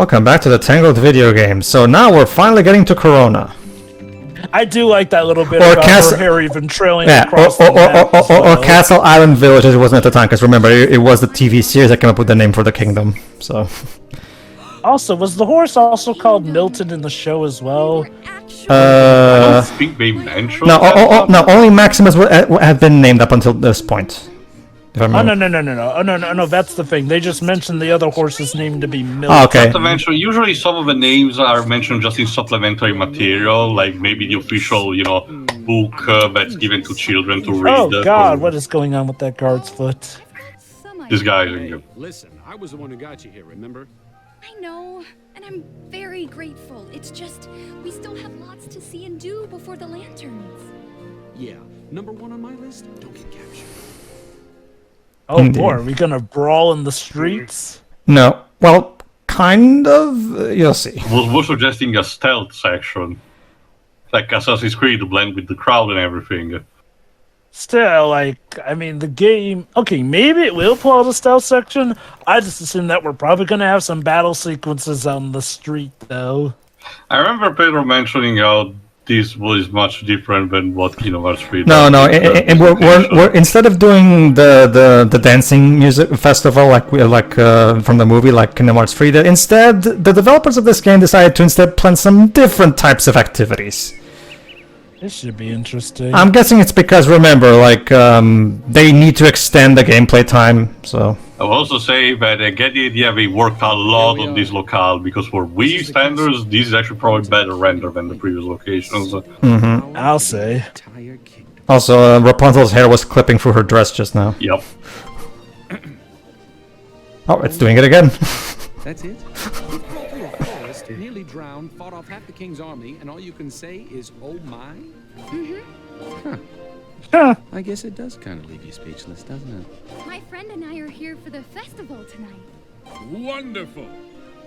Welcome back to the Tangled video game. So now we're finally getting to Corona. I do like that little bit Or about Castle- her hair even trailing Yeah, across the map as or well. Castle Island Village as it wasn't at the time, because remember, it was the TV series that came up with the name for the kingdom, so... Also, was the horse also called Milton in the show as well? I don't think they mentioned No, that. no, only Maximus had been named up until this point. If I Oh, remember. no, that's the thing. They just mentioned the other horse's name to be Milton. Oh, okay. Supplementary. Usually, some of the names are mentioned just in supplementary material, like maybe the official, book that's given to children to read. Oh God, what is going on with that guard's foot? This guy is Listen, I was the one who got you here, remember? I know, and I'm very grateful. It's just, we still have lots to see and do before the lanterns. Yeah, number one on my list, don't get captured. Oh Indeed. boy, are we gonna brawl in the streets? No. Well, kind of. You'll see. We're suggesting a stealth section, like Assassin's Creed, to blend with the crowd and everything. Still, I mean, the game... Okay, maybe it will pull out a stealth section. I just assume that we're probably gonna have some battle sequences on the street, though. I remember Pedro mentioning how this was much different than what Kingdom Hearts 3 No, does. and we're instead of doing the dancing music festival like from the movie like Kingdom Hearts 3, instead the developers of this game decided to instead plan some different types of activities. This should be interesting. I'm guessing it's because remember, they need to extend the gameplay time, so. I will also say that I get the idea they worked a lot on this locale, because for Wii standards, this is actually probably better rendered than the previous locations. I'll say. Also, Rapunzel's hair was clipping through her dress just now. Yep. Oh, it's doing it again. That's it? You've crawled through a forest, nearly drowned, fought off half the king's army, and all you can say is, oh my? Huh. I guess it does kind of leave you speechless, doesn't it? My friend and I are here for the festival tonight. Wonderful.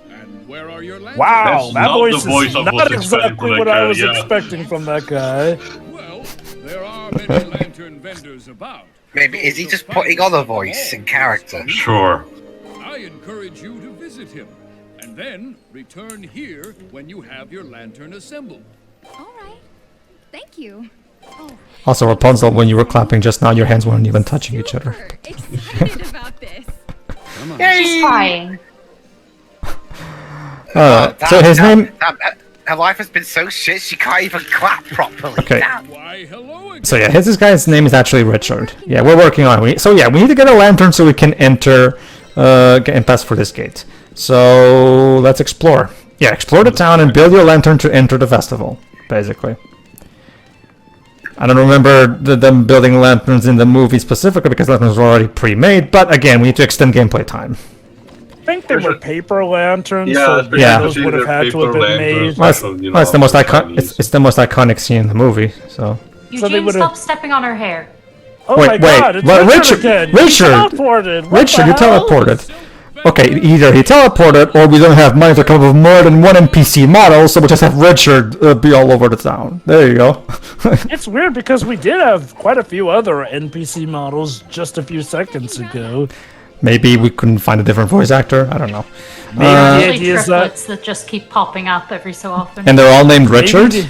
And where are your lanterns? Wow, That's that not voice the voice is I not was expecting exactly from what that I guy, was yeah. expecting from that guy. Well, there are many lantern vendors about. Maybe is he just putting on a voice in character? Sure. I encourage you to visit him, and then return here when you have your lantern assembled. All right. Thank you. Oh, Also, Rapunzel, when you were clapping just now, your hands weren't even touching each other. super excited about this. Come on. She's trying. So his name. Her life has been so shit she can't even clap properly. Okay. Damn. Why, hello again. So yeah, this guy's name is actually Richard. Yeah, we're working on it. So yeah, we need to get a lantern so we can enter, get and pass for this gate. So let's explore. Yeah, explore the town and build your lantern to enter the festival, basically. I don't remember them building lanterns in the movie specifically because lanterns were already pre-made, but again, we need to extend gameplay time. I think they were paper lanterns, Yeah, so yeah. those would have had to have been made. Well, it's the most iconic. It's the most iconic scene in the movie. So. they Eugene, would've- stop stepping on her hair. Oh Wait, my God! It's but Richard Richard- again. Richard- He teleported. What Richard, the you hell? teleported. Okay, either he teleported or we don't have money to come up with more than one NPC model, so we'll just have Richard be all over the town. There you go. It's weird because we did have quite a few other NPC models just a few seconds ago. Maybe we couldn't find a different voice actor. I don't know. Maybe Uh, the Actually, idea is that triplets that just keep popping up every so often. And they're all named Richard? maybe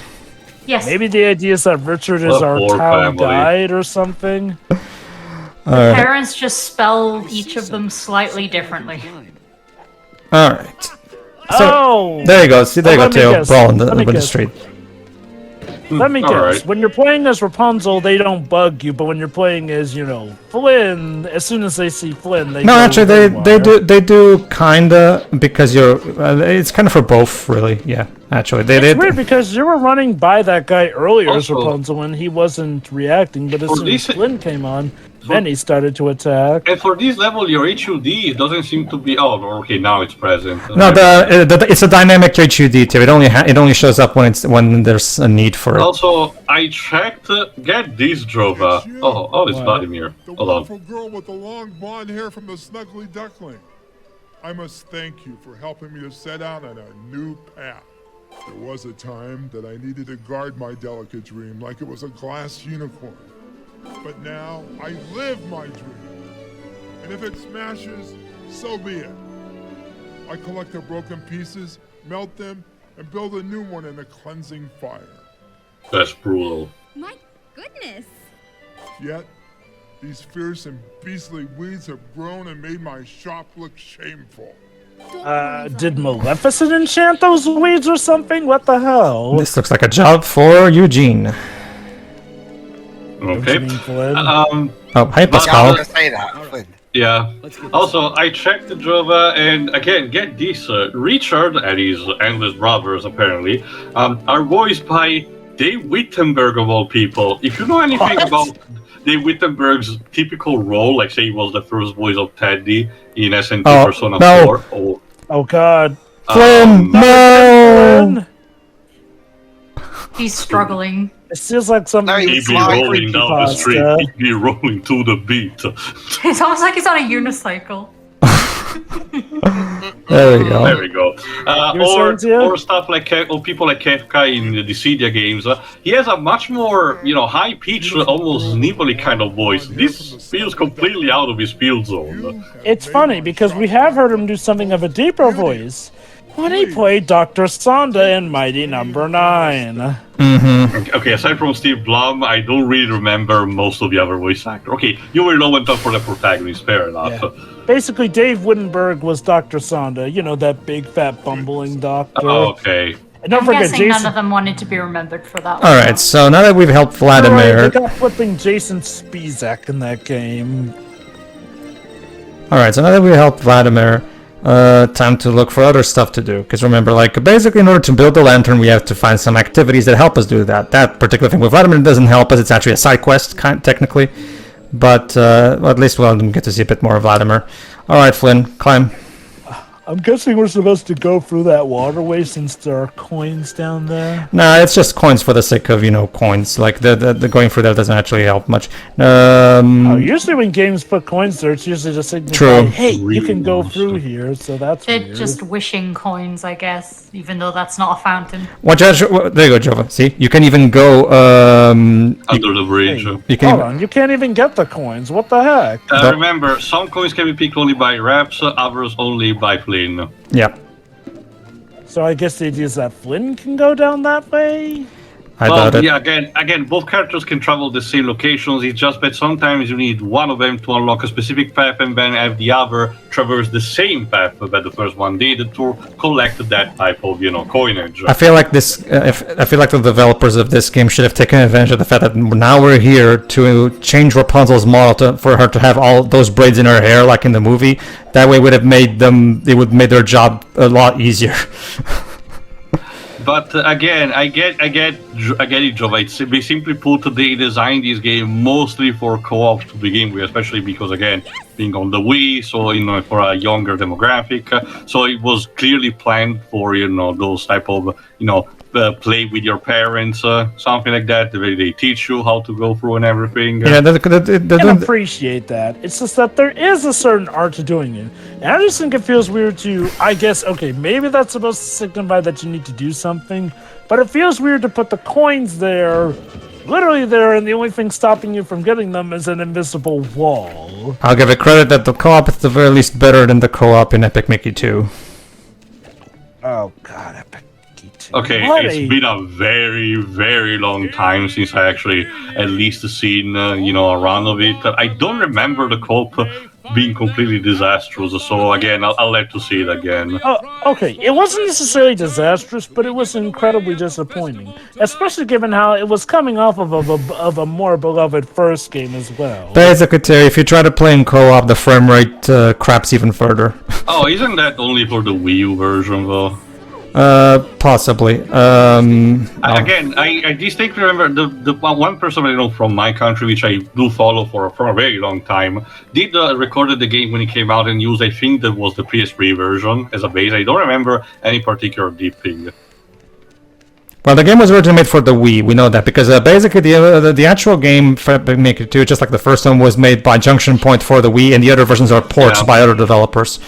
Yes. maybe the idea is that Richard is What a our poor town family. guide or something. Alright. Parents just spell each of them slightly differently. Alright. So, Oh, there you go. See, there you go, Let me Theo. guess. Brawl in Let me the guess. street. let me guess. Alright. When you're playing as Rapunzel, they don't bug you, but when you're playing as, Flynn, as soon as they see Flynn, they No, go actually, haywire. they do kinda because you're. It's kind of for both, really. Yeah, actually, they It's did. weird because you were running by that guy earlier as Also- Rapunzel and he wasn't reacting, but as For soon as this- Flynn came on, then he started to attack. And for this level, your HUD doesn't seem to be. Oh, okay, now it's present. No, it's a dynamic HUD too. It only shows up when there's a need for it. Also, I checked. Get this, Drova. Oh, it's What? Vladimir. The Hold on. wonderful girl with the long blonde hair from the Snuggly Duckling. I must thank you for helping me to set out on a new path. There was a time that I needed to guard my delicate dream like it was a glass unicorn. But now I live my dream. And if it smashes, so be it. I collect the broken pieces, melt them, and build a new one in a cleansing fire. That's brutal. My goodness. Yet, these fierce and beastly weeds have grown and made my shop look shameful. Did Maleficent enchant those weeds or something? What the hell? This looks like a job for Eugene. Okay. Oh, hi, I Pascal. was gonna say that, Flynn. Yeah. Also, I checked the Java, and again, get this: Richard and his endless brothers apparently are voiced by Dave Wittenberg of all people. If you know anything about Dave Wittenberg's typical role, like say he was the first voice of Teddy in SNT Persona 4. Oh God. Flynn, no! He's struggling. It feels like something. He'd be rolling down the street. He'd be rolling to the beat. It's almost like he's on a unicycle. There we go. There we go. Or stuff like or people like Kefka in the Dissidia games. He has a much more, high pitched, almost nibbly kind of voice. This feels completely out of his field zone. It's funny because we have heard him do something of a deeper voice when he played Dr. Sonda in Mighty Number 9. Mm-hmm. Okay, aside from Steve Blum, I don't really remember most of the other voice actors. Okay, you will know and talk for the protagonist, fair enough. Yeah. Basically, Dave Wittenberg was Dr. Sonda, that big, fat, bumbling doctor. Oh, okay. And don't I'm forget, guessing Jason. none of them wanted to be remembered for that one. Alright, so now that we've helped Vladimir... Right, they got flipping Jason Spizak in that game. Alright, so now that we helped Vladimir, time to look for other stuff to do. Because remember, basically in order to build the lantern, we have to find some activities that help us do that. That particular thing with Vladimir doesn't help us, it's actually a side quest, technically. But at least we'll get to see a bit more of Vladimir. Alright, Flynn, climb. I'm guessing we're supposed to go through that waterway since there are coins down there. Nah, it's just coins for the sake of, coins. The going through there doesn't actually help much. Usually when games put coins there, it's usually just signifying, True. hey, you can go through here, so that's They're weird. just wishing coins, I guess, even though that's not a fountain. There you go, Jova. See, you can even go Under the bridge. Hold on, you can't even get the coins. What the heck? Remember, some coins can be picked only by reps, others only by Flynn. Yeah. So I guess the idea is that Flynn can go down that way? I doubt it. Yeah, again, both characters can travel the same locations. It's just that sometimes you need one of them to unlock a specific path and then have the other traverse the same path that the first one did to collect that type of, coinage. I feel like I feel like the developers of this game should have taken advantage of the fact that now we're here to change Rapunzel's model for her to have all those braids in her hair, like in the movie. That way, it would have made their job a lot easier. But again, I get it, Jova. They simply put, they designed this game mostly for co-op to begin with, especially because, again, being on the Wii, so for a younger demographic, so it was clearly planned for those type of play with your parents, something like that. They teach you how to go through and everything. Yeah, I can appreciate that. It's just that there is a certain art to doing it. And I just think it feels weird to, I guess, okay, maybe that's supposed to signify that you need to do something, but it feels weird to put the coins there, literally there, and the only thing stopping you from getting them is an invisible wall. I'll give it credit that the co-op is at the very least better than the co-op in Epic Mickey 2. Oh, God, Epic. Okay, it's been a very, very long time since I actually at least seen, a run of it. I don't remember the co-op being completely disastrous, so again, I'll have to see it again. Oh, okay, it wasn't necessarily disastrous, but it was incredibly disappointing, especially given how it was coming off of a more beloved first game as well. Basically, Terry, if you try to play in co-op, the frame rate craps even further. Oh, isn't that only for the Wii U version, though? Possibly. Again, I distinctly remember the one person I know from my country, which I do follow for a very long time, did recorded the game when it came out and used, I think that was the PS3 version as a base. I don't remember any particular deep thing. Well, the game was originally made for the Wii. We know that because basically the actual game for Epic Mickey 2, just like the first one, was made by Junction Point for the Wii, and the other versions are ports by other developers.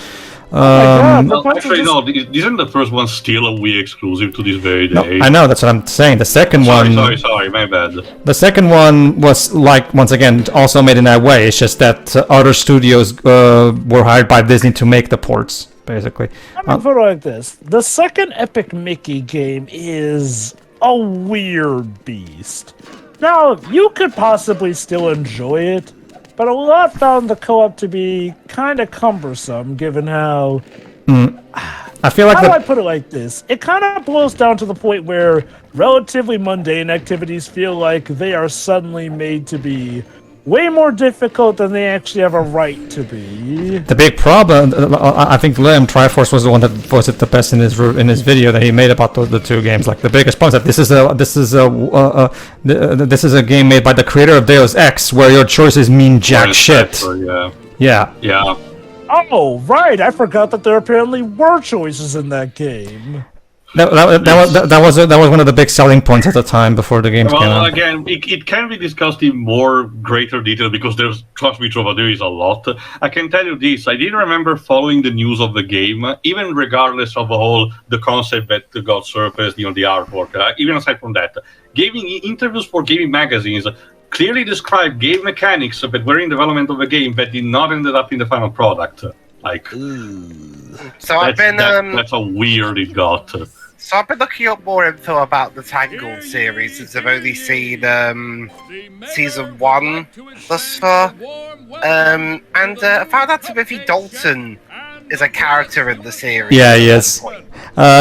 Actually, no, isn't the first one still a Wii exclusive to this very day? No, I know, that's what I'm saying. The second one... Sorry, my bad. The second one was, once again, also made in that way. It's just that other studios were hired by Disney to make the ports. basically. I'm gonna put it like this: the second Epic Mickey game is a weird beast. Now, you could possibly still enjoy it, but a lot found the co-op to be kind of cumbersome, given how... I feel like How do I put it like this? It kind of boils down to the point where relatively mundane activities feel like they are suddenly made to be way more difficult than they actually have a right to be. the big problem, I think Liam Triforce was the one that voiced it the best in his video that he made about the two games. Like the biggest point is that this is a game made by the creator of Deus Ex, where your choices mean jack shit. Yeah. Oh, right! I forgot that there apparently were choices in that game. That was one of the big selling points at the time before the games came out. Well, again, it can be discussed in more greater detail because trust me, Trova, there is a lot. I can tell you this: I didn't remember following the news of the game, even regardless of the concept that got surfaced, the artwork. Even aside from that, gaming interviews for gaming magazines clearly describe game mechanics that were in development of the game that did not end up in the final product. Like, so I've been that's how weird it got. So I've been looking up more info about the Tangled series, since I've only seen season 1 thus far. And I found out Timothy Dalton is a character in the series. Yeah, he is.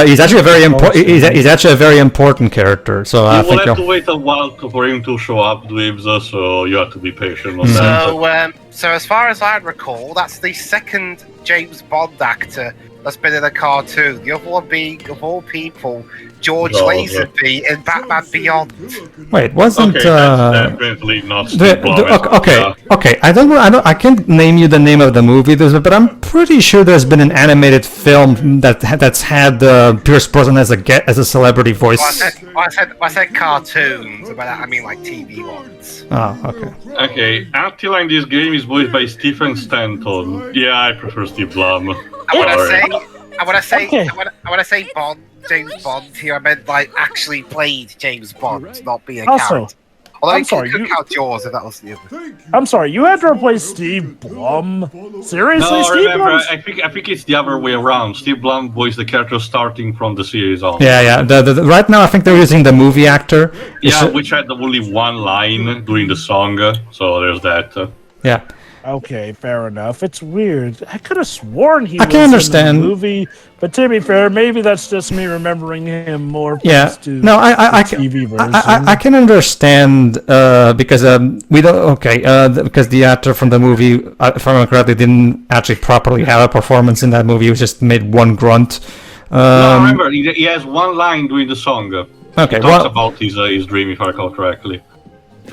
He's actually a very important. He's actually a very important character. So I think will have to wait a while for him to show up, Dweebs. So you have to be patient on that. So as far as I recall, that's the second James Bond actor that's been in a cartoon. The other one being, of all people, George Lazenby in Batman Beyond. Wait, wasn't that's definitely not Steve Blum. Okay. I can't name you the name of the movie, but I'm pretty sure there's been an animated film that's had Pierce Brosnan as a celebrity voice. I said cartoons, but I mean like TV ones. Oh, okay. Okay, Attila in this game is voiced by Stephen Stanton. Yeah, I prefer Steve Blum. I want to say Bond, James Bond here. I meant like actually played James Bond, not be a character. Although I'm sorry, you count yours if that was the other. I'm sorry, you had to replace Steve Blum? Seriously, no, Steve remember, Blum? I think it's the other way around. Steve Blum voiced the character starting from the series on. Yeah. Right now, I think they're using the movie actor. Which had only one line during the song. So there's that. Yeah. Okay, fair enough. It's weird. I could have sworn he I was can understand. in the movie, but to be fair, maybe that's just me remembering him more. Yeah, no, I can understand because we don't. Okay, because the actor from the movie, if I remember correctly, didn't actually properly have a performance in that movie. He was just made one grunt. No, remember, he has one line during the song. Okay, he talks about his dream, if I recall correctly.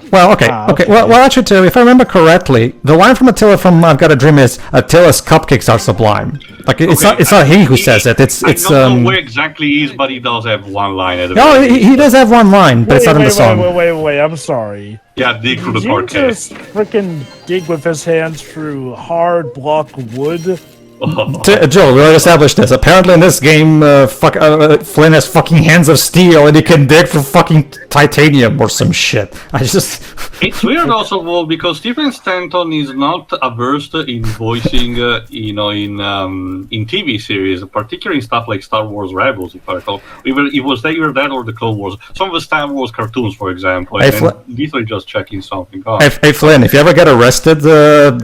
Well, okay. Well, actually, too, if I remember correctly, the line from Attila from "I've Got a Dream" is "Attila's cupcakes are sublime." Like it's not he who says it. It's I don't know where exactly he is, but he does have one line at the No, he does have one line, but it's not in the song. Wait, I'm sorry. Yeah, dig through the parquet. Did you just freaking dig with his hands through hard block wood? Joel, we already established this. Apparently in this game, Flynn has fucking hands of steel and he can dig for fucking titanium or some shit. It's weird also, Wolf, because Stephen Stanton is not averse in voicing, in TV series, particularly in stuff like Star Wars Rebels, if I recall. It was either that or the Clone Wars. Some of the Star Wars cartoons, for example. Literally just checking something out. Hey Flynn, if you ever get arrested,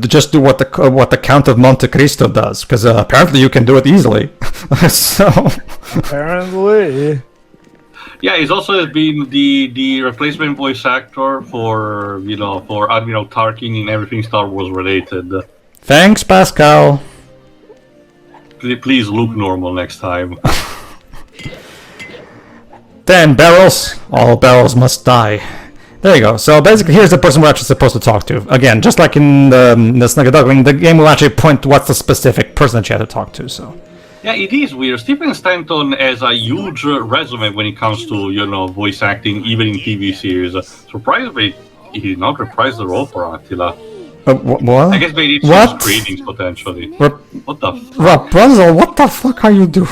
just do what the Count of Monte Cristo does. Because apparently you can do it easily. So apparently, yeah, he's also been the replacement voice actor for Admiral Tarkin in everything Star Wars related. Thanks, Pascal. Please look normal next time. 10 barrels. All barrels must die. There you go. So basically, here's the person we're actually supposed to talk to. Again, just like in the Snuggaduggling, the game will actually point to what's the specific person that you have to talk to. So. Yeah, it is weird. Stephen Stanton has a huge resume when it comes to voice acting, even in TV series. Surprisingly, he did not reprise the role for Attila. What? I guess they did some screenings potentially. What the? Rapunzel, what the fuck are you doing?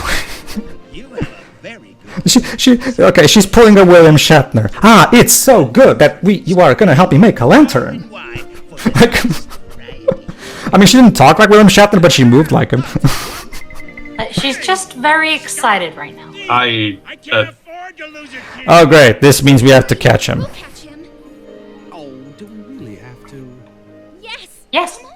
She's pulling a William Shatner. It's so good that you are gonna help me make a lantern. I mean, she didn't talk like William Shatner, but she moved like him. She's just very excited right now. I can't afford to lose a kid. Oh, great. This means we have to catch him. We'll catch him. Oh, do we really have to? Yes. Yes. Come on.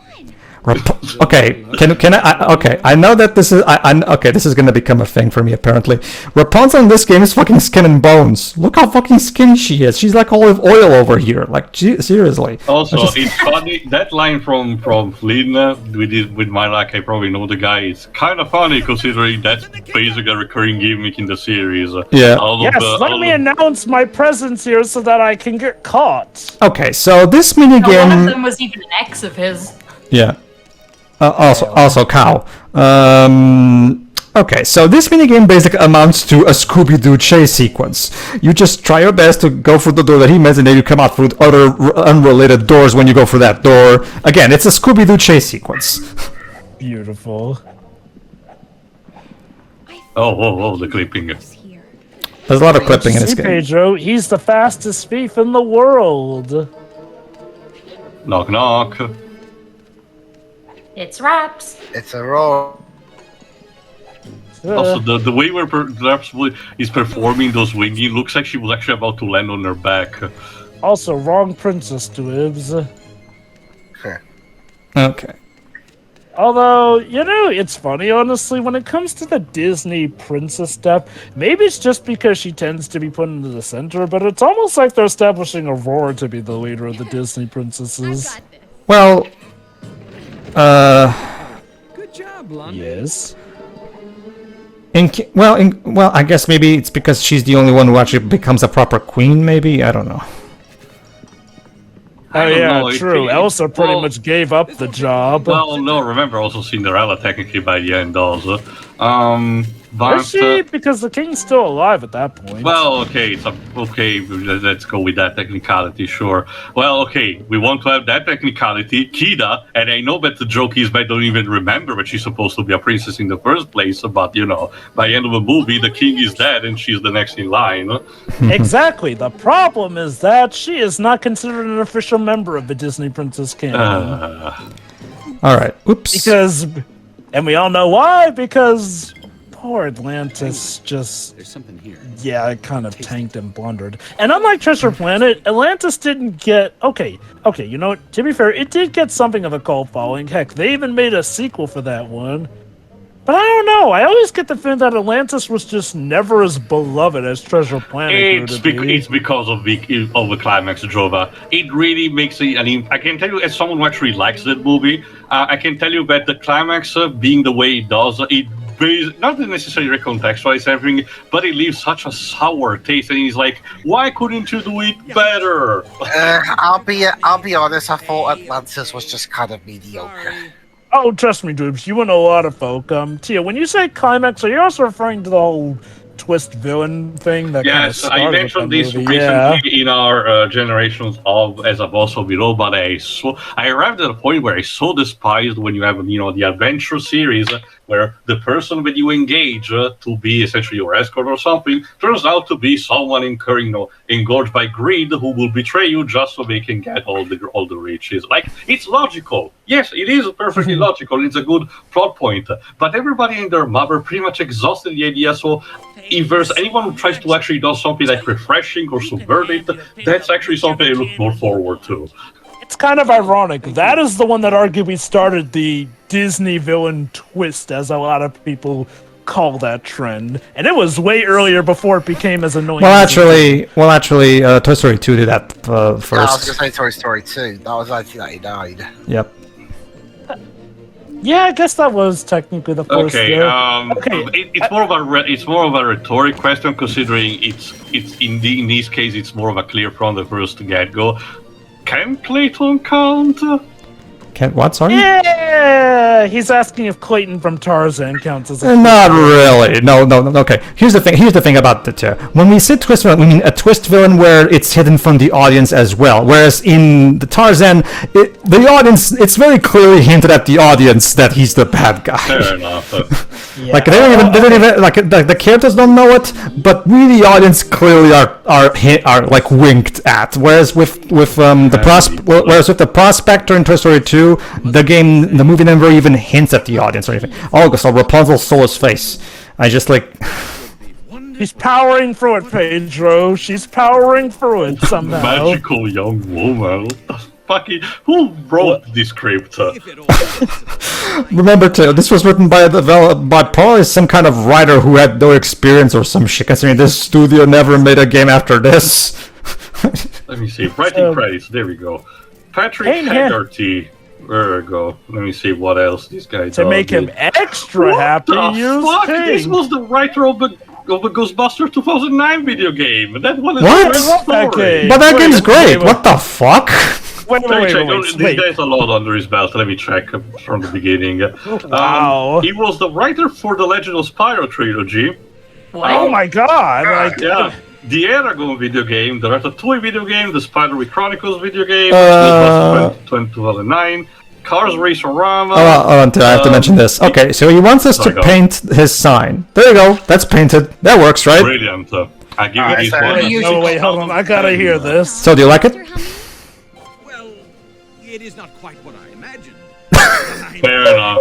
Okay, can I? Okay, I know that this is. Okay, this is gonna become a thing for me apparently. Rapunzel in this game is fucking skin and bones. Look how fucking skinny she is. She's like olive oil over here. Like, seriously. Also, it's funny, that line from Flynn, with my luck, I probably know the guy, it's kind of funny considering that's basically a recurring gimmick in the series. Yeah. Let me announce my presence here so that I can get caught. Okay, so this One of minigame. them was even an ex of his. Yeah. Also cow. Okay, so this minigame basically amounts to a Scooby-Doo chase sequence. You just try your best to go through the door that he meant, and then you come out through other unrelated doors when you go through that door. Again, it's a Scooby-Doo chase sequence. Beautiful. Oh, the clipping. There's a lot of clipping in this game. Pedro, he's the fastest thief in the world. Knock, knock. It's Raps. It's a roll. Also, the way where Raps is performing those winging looks like she was actually about to land on her back. Also, wrong princess dibs. Okay. Although, it's funny, honestly, when it comes to the Disney princess stuff, maybe it's just because she tends to be put into the center, but it's almost like they're establishing Aurora to be the leader of the Disney princesses. Well, Good job, Blondie. Yes. Well, I guess maybe it's because she's the only one who actually becomes a proper queen, maybe? I don't know. Oh, yeah, true. Elsa pretty much gave up the job. Well, no, remember also Cinderella technically by the end also. But, Is she? Because the king's still alive at that point. Well, okay, let's go with that technicality, sure. Well, okay, we want to have that technicality, Kida, and I know that the joke is that I don't even remember that she's supposed to be a princess in the first place, but, by the end of the movie, the king is dead and she's the next in line. Exactly. The problem is that she is not considered an official member of the Disney Princess canon. Alright, oops. And we all know why, because poor Atlantis just... There's something here. Yeah, it kind of tanked and blundered. And unlike Treasure Planet, Atlantis didn't get... Okay, you know what? To be fair, it did get something of a cult following. Heck, they even made a sequel for that one. But I don't know. I always get the feeling that Atlantis was just never as beloved as Treasure Planet. It's because of the climax, Jova. It really makes it. I mean, I can tell you, as someone who actually likes that movie, I can tell you that the climax, being the way it does, it not necessarily recontextualize everything, but it leaves such a sour taste. And he's like, "Why couldn't you do it better?" I'll be honest. I thought Atlantis was just kind of mediocre. Oh, trust me, Droops, you and a lot of folk. Tia, when you say climax, are you also referring to the whole twist villain thing that kind of started I mentioned this movie? recently in our generations of As Above So Below, but I arrived at a point where I so despised when you have the adventure series where the person that you engage to be essentially your escort or something turns out to be someone engorged by greed who will betray you just so they can get all the riches. Like, it's logical. Yes, it is perfectly logical. It's a good plot point. But everybody and their mother pretty much exhausted the idea. So if there's anyone who tries to actually do something like refreshing or subvert it, that's actually something I look more forward to. It's kind of ironic. That is the one that arguably started the Disney villain twist, as a lot of people call that trend. And it was way earlier before it became as annoying. Well, actually, Toy Story 2 did that first. I was going to say Toy Story 2. That was 1999. Yep. Yeah, I guess that was technically the first. It's more of a rhetoric question, considering it's in this case it's more of a clear from the first get-go. Can Clayton count? Can what? Sorry. Yeah, he's asking if Clayton from Tarzan counts as a. Not really. No. Okay. Here's the thing about the two. When we say twist villain, we mean a twist villain where it's hidden from the audience as well. Whereas in the Tarzan, the audience, it's very clearly hinted at the audience that he's the bad guy. Fair enough. Yeah. Like they don't even like the characters don't know it, but we the audience clearly are like winked at. Whereas with the prospector in Toy Story 2. 2, the movie never even hints at the audience or anything. Oh, so Rapunzel stole his face. I just like... She's powering through it, Pedro. She's powering through it somehow. Magical young woman. What the fucking... Who wrote this script? Remember too, this was written by probably some kind of writer who had no experience or some shit, considering this studio never made a game after this. Let me see. Writing credits. There we go. Patrick Haggerty. There we go. Let me see what else this guy does. To make him extra happy, use fuck? King. This was the writer of the Ghostbusters 2009 video game. That one is What? a great That story. game. But that Wait, game's great. wait. What the fuck? Wait. This guy's a lot under his belt. Let me check from the beginning. Wow. He was the writer for the Legend of Spyro trilogy. Oh my god! Like, Yeah. The Aragon video game, the Ratatouille video game, the Spiderwick Chronicles video game, Uh, 2009, Cars Racer-Rama. I have to mention this. Okay, so he wants us to Sorry, go. paint his sign. There you go. That's painted. That works, right? Brilliant. I give you this so- one. oh wait, hold on. I gotta hear this. So do you like it? Well, it is not quite what I imagined. Fair enough.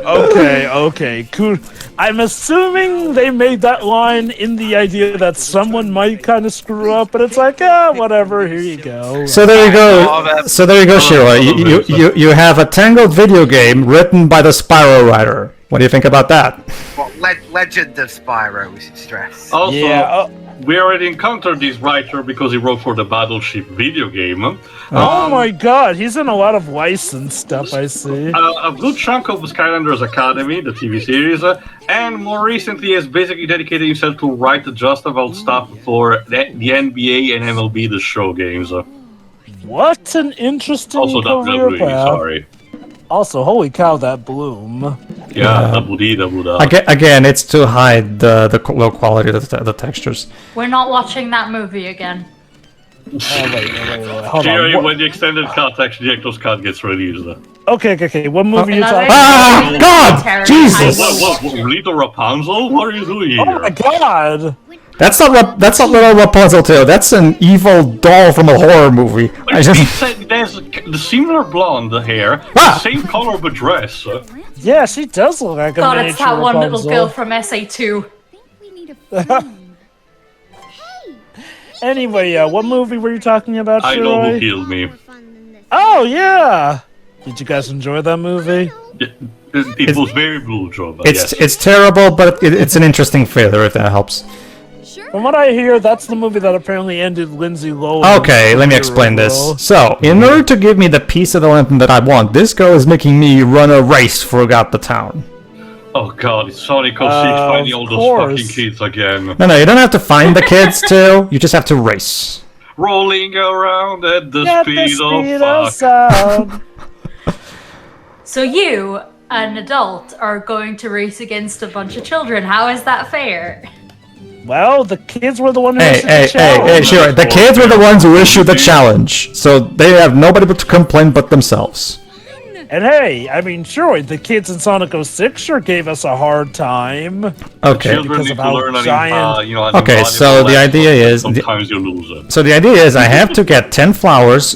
Okay, cool. I'm assuming they made that line in the idea that someone might kind of screw up, but it's like, whatever. Here you go. So there you go. So there you go, Shira. You have a Tangled video game written by the Spyro writer. What do you think about that? What, Legend of Spyro, we should stress. Also, Yeah, we already encountered this writer because he wrote for the Battleship video game. Oh my god, he's in a lot of licensed stuff, I see. A good chunk of Skylanders Academy, the TV series, and more recently has basically dedicated himself to write just about stuff for the NBA and MLB The Show games. What an interesting Also career WWE, path. sorry. Also, holy cow, that bloom. Yeah, double-da. Again, it's to hide the low quality of the textures. We're not watching that movie again. Oh, wait. Hold Jerry, on. when the extended cut, actually, the director's cut gets released. Okay. What movie are you Another- talking about? Ah, God! Terry, Jesus! What, Little Rapunzel? What are you doing here? Oh my god! That's not little Rapunzel too. That's an evil doll from a horror movie. I just There's the similar blonde hair, Ah! same color of a dress. Yeah, she does look like a God, miniature it's that one little Rapunzel. girl from SA2. We need a phone. Anyway, what movie were you talking about, I know who Shirai? killed me. Oh, yeah! Did you guys enjoy that movie? It was very blue, Joe. But it's yes. it's terrible, but it's an interesting filler if that helps. From what I hear, that's the movie that apparently ended Lindsay Lohan. Okay, let me explain this. So, in order to give me the piece of the lantern that I want, this girl is making me run a race throughout the town. Oh god, it's Sonic 06 finding all those course. fucking kids again. No, you don't have to find the kids too. You just have to race. Rolling around at the At speed, the speed of of fuck. sound. So you, an adult, are going to race against a bunch of children. How is that fair? Well, the kids were the one who Hey, issued the challenge. sure. The kids were the ones who issued the challenge, so they have nobody but to complain but themselves. And hey, I mean, sure, the kids in Sonic 06 sure gave us a hard time. Okay. Children Because need of to how learn an giant- an Okay, so invaluable the lesson, idea but is- sometimes you lose it. So the idea is I have to get 10 flags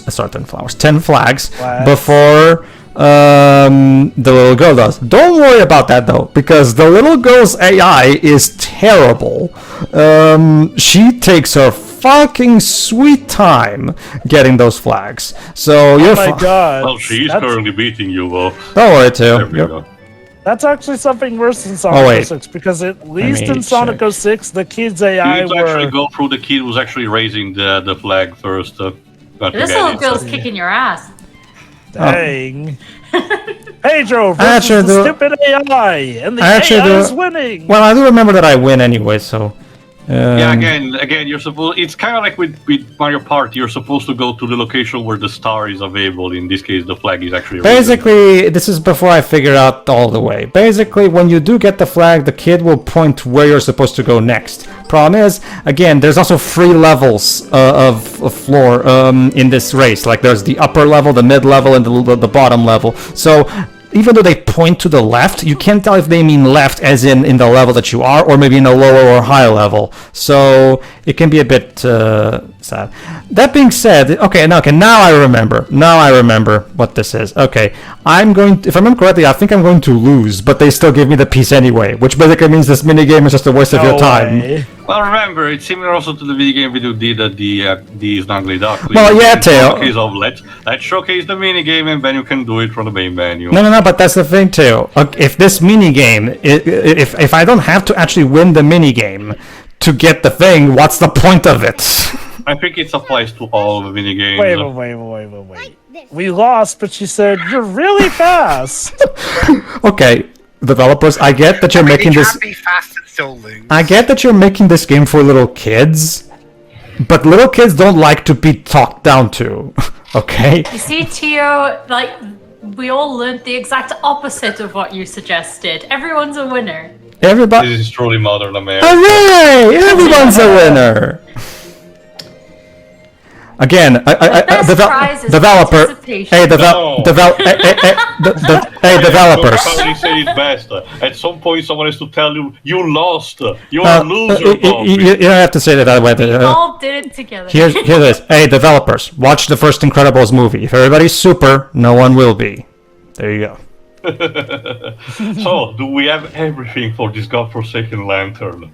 before the little girl does. Don't worry about that though, because the little girl's AI is terrible. She takes her fucking sweet time getting those flags. So you're Oh my god. Well, she's That's- currently beating you, though. Don't worry too. There we You're- go. That's actually something worse than Oh, Sonic wait. 06, because at least me in Sonic check. 06, the kids' You AI need to actually were... go through the kid who's actually raising the flag first. Not This to little get girl's it. kicking your ass. Dang. Pedro I actually versus the do- stupid AI, and the I actually AI do- is winning! Well, I do remember that I win anyway, so. Yeah, again, you're supposed. It's kind of like with Mario Party. You're supposed to go to the location where the star is available. In this case, the flag is actually. Basically, this is before I figured out all the way. Basically, when you do get the flag, the kid will point to where you're supposed to go next. Problem is, again, there's also 3 levels of floor in this race. Like there's the upper level, the mid level, and the bottom level. So even though they point to the left, you can't tell if they mean left as in the level that you are, or maybe in a lower or high level. So it can be a bit sad. That being said, okay, now I remember. Now I remember what this is. Okay, if I remember correctly, I think I'm going to lose, but they still give me the piece anyway, which basically means this minigame is just a waste of your time. Well, remember, it's similar also to the video game we did at the Snuggly Duck. Well, yeah, Teo. Let's showcase the minigame, and then you can do it from the main menu. No, but that's the thing, too. If this minigame, if I don't have to actually win the minigame to get the thing, what's the point of it? I think it applies to all the minigames. Wait. We lost, but she said, you're really fast. Okay, developers, I get that you're making this... You can't be fast and still lose. I get that you're making this game for little kids, but little kids don't like to be talked down to, okay? You see, Teo, like, we all learned the exact opposite of what you suggested. Everyone's a winner. Everybody... This is truly modern America. Hooray! Everyone's a winner! Again, developer. Hey, developers. Probably say it best. At some point, someone has to tell you, you lost. You are a loser. You don't have to say it that way. We all did it together. Here it is. Hey, developers, watch the first Incredibles movie. If everybody's super, no one will be. There you go. So, do we have everything for this godforsaken lantern?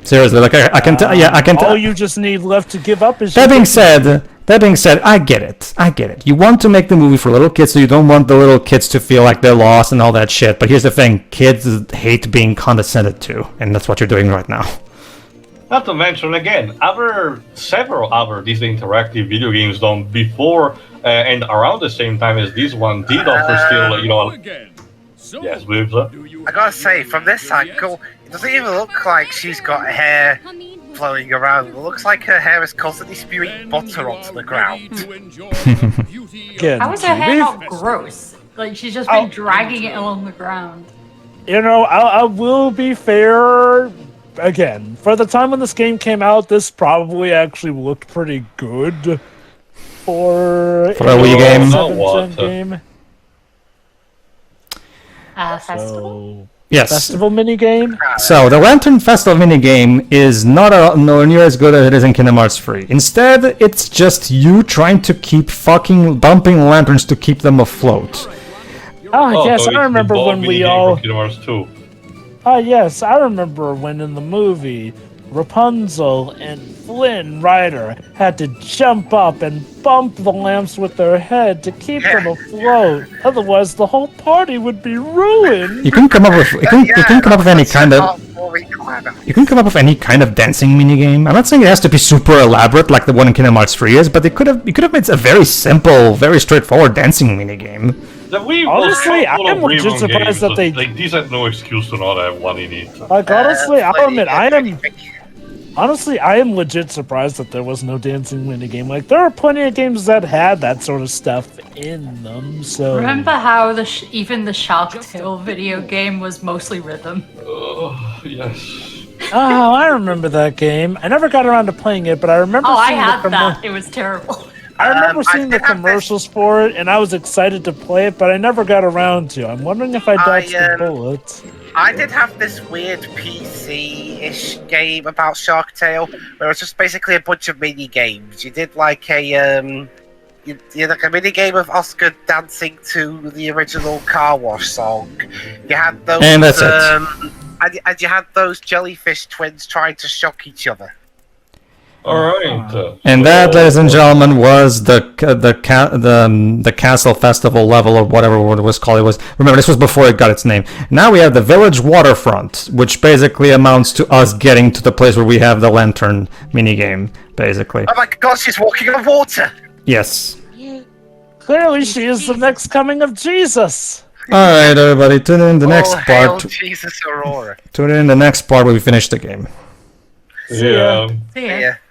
Seriously, like I can tell. Yeah, I can tell. All you just need left to give up is. That being said, I get it. You want to make the movie for little kids, so you don't want the little kids to feel like they're lost and all that shit. But here's the thing: kids hate being condescended to, and that's what you're doing right now. Not to mention, again, several other Disney interactive video games done before and around the same time as this one did offer still, yes, with. I gotta say, from this angle, it doesn't even look like she's got hair flowing around. It looks like her hair is constantly spewing butter onto the ground. How is her hair not gross? Like, she's just been dragging it along the ground. You know, I will be fair. Again, for the time when this game came out, this probably actually looked pretty good for a Wii game. Festival? Yes. Festival minigame? So, the Lantern Festival minigame is not nowhere near as good as it is in Kingdom Hearts 3. Instead, it's just you trying to keep fucking bumping lanterns to keep them afloat. Yes, I remember when we all... Kingdom Hearts 2. Yes, I remember when in the movie, Rapunzel and Flynn Rider had to jump up and bump the lamps with their head to keep them afloat. Otherwise, the whole party would be ruined. You can come up with any kind of. You can come up with any kind of dancing minigame. I'm not saying it has to be super elaborate like the one in Kingdom Hearts 3 is, but you could have made a very simple, very straightforward dancing minigame. Honestly, I'm legit surprised that they... Like, these have no excuse to not have one in it. Like, honestly, I'll admit, I am legit surprised that there was no dancing minigame. Like, there are plenty of games that had that sort of stuff in them, so... Remember how even the Shark Tale video game was mostly rhythm? Yes. Oh, I remember that game. I never got around to playing it, but I remember I seeing had that. It was terrible. I remember seeing the commercials for it, and I was excited to play it, but I never got around to. I'm wondering if I dodged the bullet. I did have this weird PC-ish game about Shark Tale, where it was just basically a bunch of mini games. You did like a you like a mini game of Oscar dancing to the original Car Wash song. You had those, and that's it. And you had those jellyfish twins trying to shock each other. Alright. And that, ladies and gentlemen, was the Castle Festival level, or whatever it was called. Remember, this was before it got its name. Now we have the Village Waterfront, which basically amounts to us getting to the place where we have the lantern minigame, basically. Oh my god, she's walking on water! Yes. Clearly she is the next coming of Jesus! Alright, everybody, tune in the next part. Jesus Aurora. Tune in the next part where we finish the game. Yeah. See ya.